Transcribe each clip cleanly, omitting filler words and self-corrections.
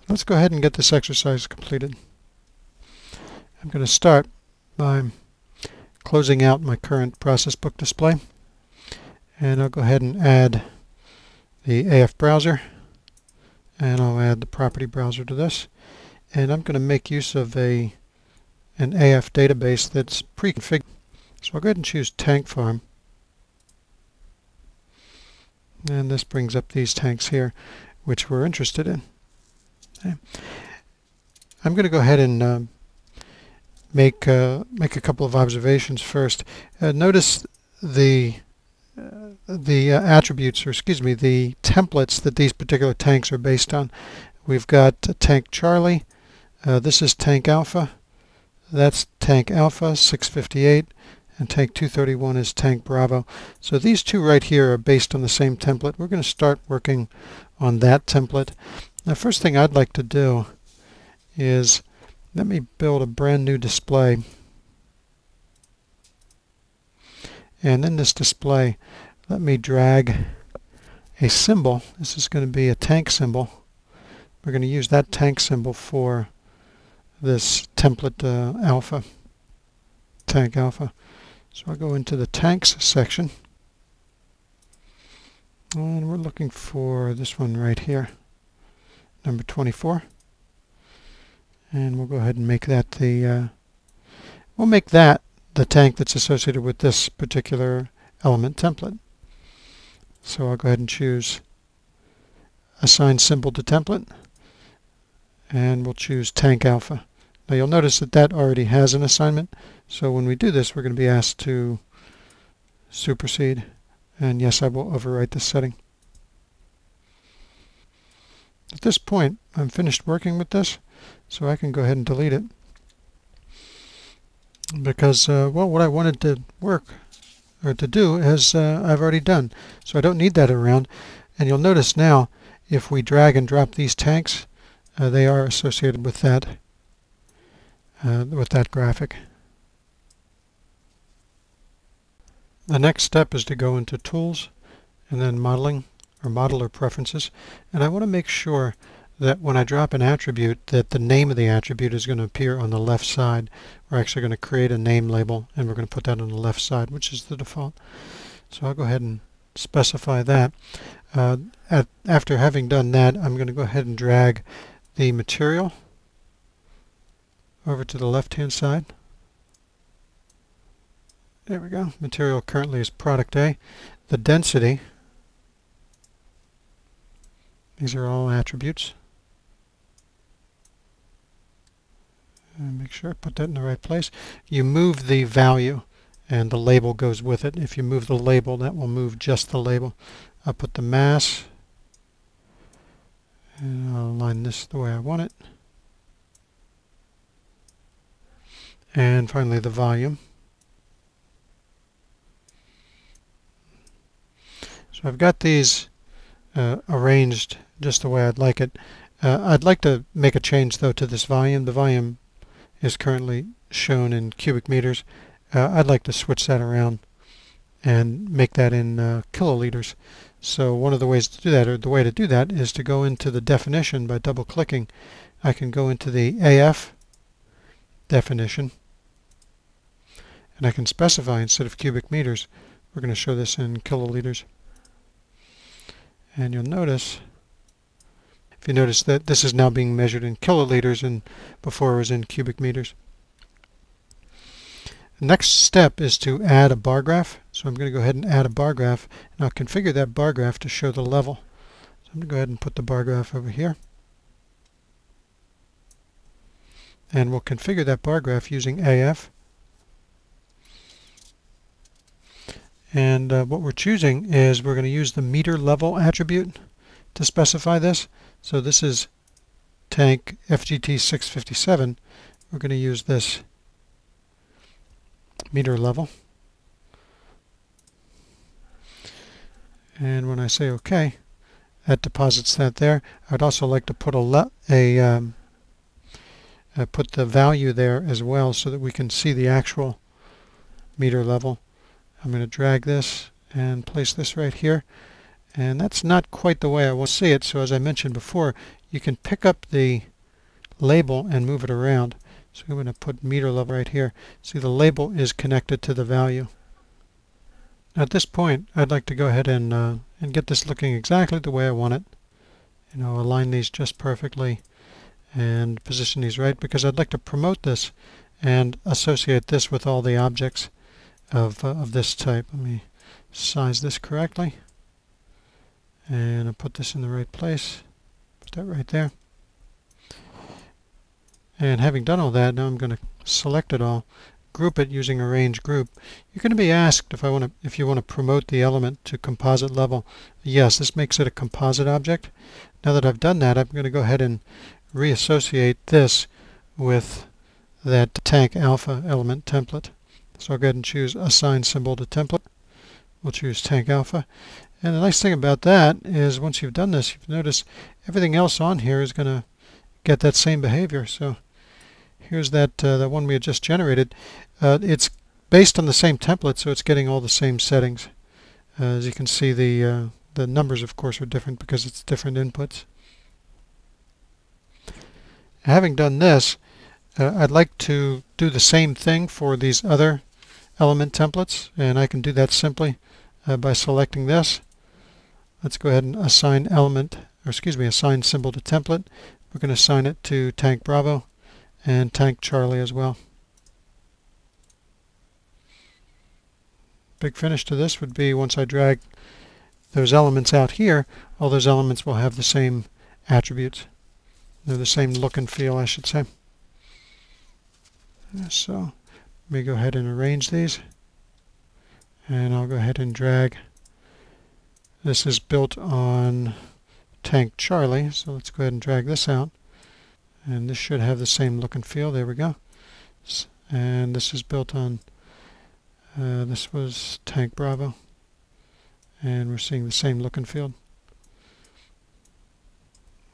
Let's go ahead and get this exercise completed. I'm going to start by closing out my current ProcessBook display, and I'll go ahead and add the AF browser, and I'll add the property browser to this, and I'm going to make use of an AF database that's pre-configured. So I'll go ahead and choose tank farm, and this brings up these tanks here which we're interested in. Okay. I'm going to go ahead and make a couple of observations first. Notice the attributes, or excuse me, the templates that these particular tanks are based on. We've got tank Charlie. This is tank Alpha. That's tank Alpha 658, and tank 231 is tank Bravo. So these two right here are based on the same template. We're going to start working on that template. The first thing I'd like to do is let me build a brand new display. And in this display, let me drag a symbol. This is going to be a tank symbol. We're going to use that tank symbol for this template Alpha, tank Alpha. So I'll go into the tanks section, and we're looking for this one right here, number 24. And we'll go ahead and make that the tank that's associated with this particular element template. So I'll go ahead and choose Assign Symbol to Template, and we'll choose Tank Alpha. Now you'll notice that that already has an assignment, so when we do this we're going to be asked to supersede, and yes, I will overwrite this setting. At this point I'm finished working with this, so I can go ahead and delete it, because well, what I wanted to do is I've already done, so I don't need that around. And you'll notice now if we drag and drop these tanks, they are associated with that graphic. The next step is to go into Tools and then Modeling, or Modeler Preferences, and I want to make sure that when I drop an attribute that the name of the attribute is going to appear on the left side. We're actually going to create a name label, and we're going to put that on the left side, which is the default. So I'll go ahead and specify that. After having done that, I'm going to go ahead and drag the material over to the left-hand side. There we go. Material currently is product A. The density, these are all attributes. And make sure I put that in the right place. You move the value and the label goes with it. If you move the label, that will move just the label. I'll put the mass, and I'll align this the way I want it. And finally the volume. So I've got these arranged just the way I'd like it. I'd like to make a change though to this volume. The volume is currently shown in cubic meters. I'd like to switch that around and make that in kiloliters. So one of the ways to do that, or the way to do that, is to go into the definition by double clicking. I can go into the AF definition, and I can specify, instead of cubic meters, we're going to show this in kiloliters. And you'll notice, if you notice, that this is now being measured in kiloliters, and before it was in cubic meters. The next step is to add a bar graph. So I'm going to go ahead and add a bar graph, and I'll configure that bar graph to show the level. So I'm going to go ahead and put the bar graph over here. And we'll configure that bar graph using AF. And what we're choosing is we're going to use the meter level attribute to specify this. So this is tank FGT 657. We're going to use this meter level. And when I say OK, that deposits that there. I'd also like to put put the value there as well, so that we can see the actual meter level. I'm going to drag this and place this right here, and that's not quite the way I want to see it. So as I mentioned before, you can pick up the label and move it around. So I'm going to put meter level right here. See, the label is connected to the value. At this point, I'd like to go ahead and get this looking exactly the way I want it. Align these just perfectly and position these right, because I'd like to promote this and associate this with all the objects of this type. Let me size this correctly, and I'll put this in the right place. Put that right there. And having done all that, now I'm going to select it all, group it using Arrange Group. You're going to be asked if you want to promote the element to composite level. Yes, this makes it a composite object. Now that I've done that, I'm going to go ahead and reassociate this with that tank alpha element template. So I'll go ahead and choose Assign Symbol to Template. We'll choose tank alpha. And the nice thing about that is once you've done this, you've noticed everything else on here is going to get that same behavior. So here's that the one we had just generated. It's based on the same template, so it's getting all the same settings. As you can see, the numbers, of course, are different because it's different inputs. Having done this, I'd like to do the same thing for these other element templates, and I can do that simply by selecting this. Let's go ahead and assign assign symbol to template. We're going to assign it to Tank Bravo and Tank Charlie as well. Big finish to this would be once I drag those elements out here, all those elements will have the same attributes. They're the same look and feel, I should say. So let me go ahead and arrange these, and I'll go ahead and drag. This is built on Tank Charlie, so let's go ahead and drag this out, and this should have the same look and feel. There we go. And this is built on this was Tank Bravo, and we're seeing the same look and feel,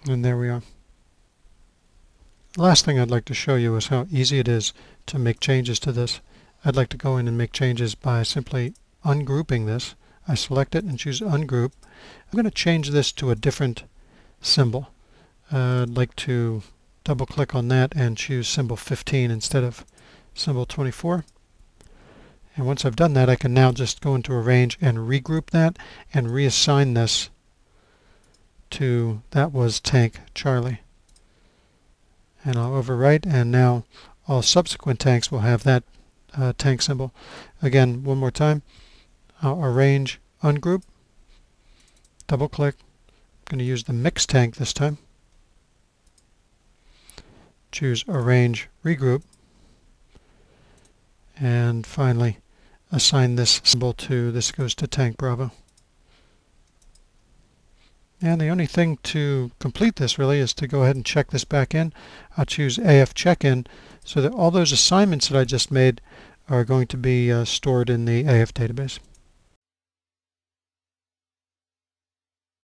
and there we are. The last thing I'd like to show you is how easy it is to make changes to this. I'd like to go in and make changes by simply ungrouping this. I select it and choose Ungroup. I'm going to change this to a different symbol. I'd like to double click on that and choose symbol 15 instead of symbol 24. And once I've done that, I can now just go into Arrange and regroup that and reassign this to, that was Tank Charlie. And I'll overwrite, and now all subsequent tanks will have that tank symbol. Again, one more time, I'll Arrange, Ungroup, double click. I'm going to use the mix tank this time. Choose Arrange, Regroup, and finally assign this symbol to, this goes to Tank Bravo. And the only thing to complete this really is to go ahead and check this back in. I'll choose AF Check-in so that all those assignments that I just made are going to be stored in the AF database.